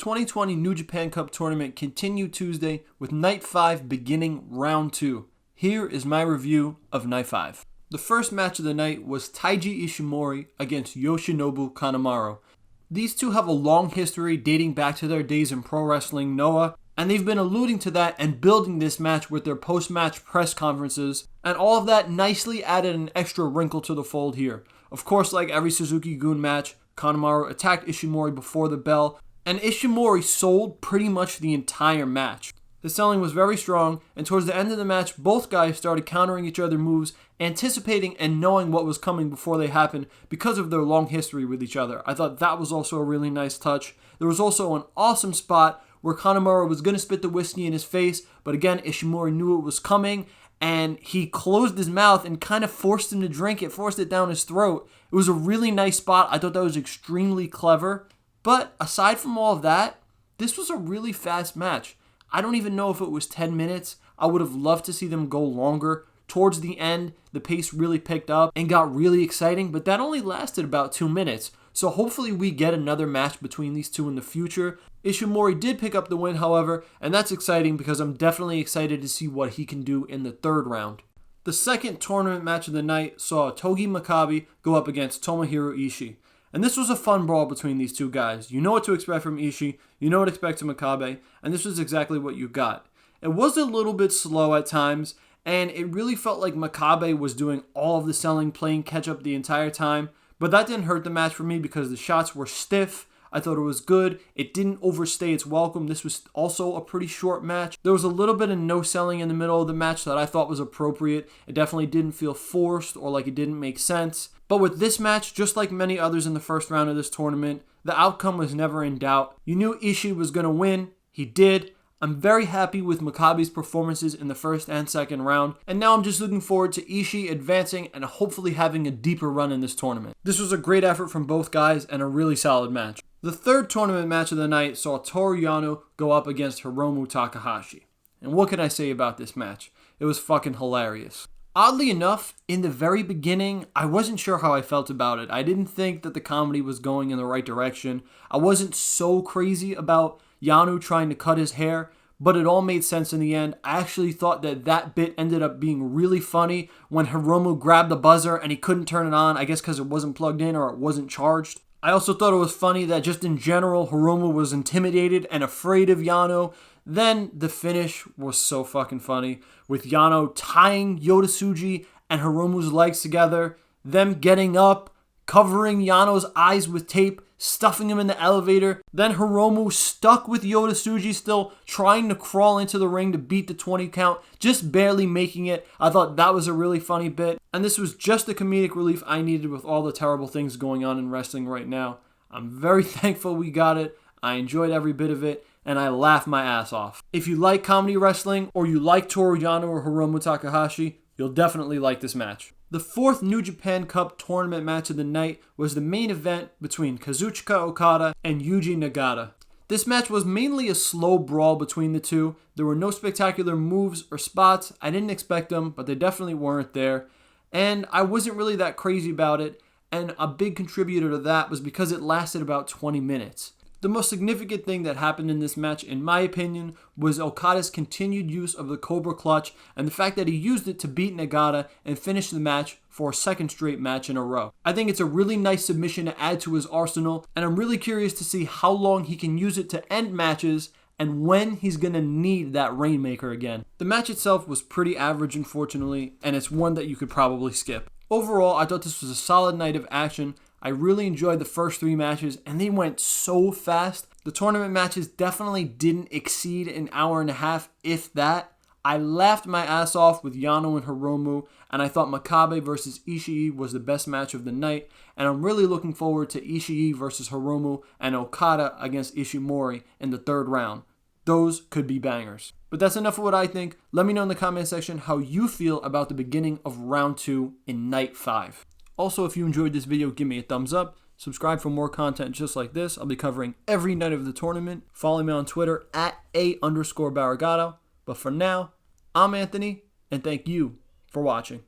2020 New Japan Cup Tournament continued Tuesday with Night 5 beginning Round 2. Here is my review of Night 5. The first match of the night was Taiji Ishimori against Yoshinobu Kanemaru. These two have a long history dating back to their days in Pro Wrestling Noah, and they've been alluding to that and building this match with their post-match press conferences, and all of that nicely added an extra wrinkle to the fold here. Of course, like every Suzuki-gun match, Kanemaru attacked Ishimori before the bell, and Ishimori sold pretty much the entire match. The selling was very strong, and towards the end of the match, both guys started countering each other's moves, anticipating and knowing what was coming before they happened because of their long history with each other. I thought that was also a really nice touch. There was also an awesome spot where Kanemaru was going to spit the whiskey in his face, but again, Ishimori knew it was coming, and he closed his mouth and kind of forced him to drink it, forced it down his throat. It was a really nice spot. I thought that was extremely clever. But aside from all of that, this was a really fast match. I don't even know if it was 10 minutes. I would have loved to see them go longer. Towards the end, the pace really picked up and got really exciting, but that only lasted about 2 minutes. So hopefully we get another match between these two in the future. Ishimori did pick up the win, however, and that's exciting because I'm definitely excited to see what he can do in the third round. The second tournament match of the night saw Togi Makabe go up against Tomohiro Ishii. And this was a fun brawl between these two guys. You know what to expect from Ishii, you know what to expect from Makabe, and this was exactly what you got. It was a little bit slow at times, and it really felt like Makabe was doing all of the selling, playing catch-up the entire time, but that didn't hurt the match for me because the shots were stiff. I thought it was good. It didn't overstay its welcome. This was also a pretty short match. There was a little bit of no selling in the middle of the match that I thought was appropriate. It definitely didn't feel forced or like it didn't make sense. But with this match, just like many others in the first round of this tournament, the outcome was never in doubt. You knew Ishii was going to win. He did. I'm very happy with Makabe's performances in the first and second round, and now I'm just looking forward to Ishii advancing and hopefully having a deeper run in this tournament. This was a great effort from both guys and a really solid match. The third tournament match of the night saw Toru Yano go up against Hiromu Takahashi. And what can I say about this match? It was fucking hilarious. Oddly enough, in the very beginning, I wasn't sure how I felt about it. I didn't think that the comedy was going in the right direction. I wasn't so crazy about Yano trying to cut his hair, but it all made sense in the end. I actually thought that bit ended up being really funny when Hiromu grabbed the buzzer and he couldn't turn it on, I guess because it wasn't plugged in or it wasn't charged. I also thought it was funny that just in general, Hiromu was intimidated and afraid of Yano. Then the finish was so fucking funny, with Yano tying Yota Tsuji and Hiromu's legs together, them getting up, covering Yano's eyes with tape, stuffing him in the elevator, then Hiromu stuck with Yota Tsuji still, trying to crawl into the ring to beat the 20 count, just barely making it. I thought that was a really funny bit, and this was just the comedic relief I needed with all the terrible things going on in wrestling right now. I'm very thankful we got it. I enjoyed every bit of it, and I laughed my ass off. If you like comedy wrestling, or you like Toru Yano or Hiromu Takahashi, you'll definitely like this match. The fourth New Japan Cup tournament match of the night was the main event between Kazuchika Okada and Yuji Nagata. This match was mainly a slow brawl between the two. There were no spectacular moves or spots. I didn't expect them, but they definitely weren't there. And I wasn't really that crazy about it, and a big contributor to that was because it lasted about 20 minutes. The most significant thing that happened in this match, in my opinion, was Okada's continued use of the Cobra Clutch and the fact that he used it to beat Nagata and finish the match for a second straight match in a row. I think it's a really nice submission to add to his arsenal, and I'm really curious to see how long he can use it to end matches and when he's going to need that Rainmaker again. The match itself was pretty average, unfortunately, and it's one that you could probably skip. Overall, I thought this was a solid night of action. I really enjoyed the first 3 matches, and they went so fast. The tournament matches definitely didn't exceed an hour and a half, if that. I laughed my ass off with Yano and Hiromu, and I thought Makabe versus Ishii was the best match of the night, and I'm really looking forward to Ishii versus Hiromu and Okada against Ishimori in the third round. Those could be bangers. But that's enough of what I think. Let me know in the comment section how you feel about the beginning of round 2 in night 5. Also, if you enjoyed this video, give me a thumbs up. Subscribe for more content just like this. I'll be covering every night of the tournament. Follow me on Twitter at @A_Barragato. But for now, I'm Anthony, and thank you for watching.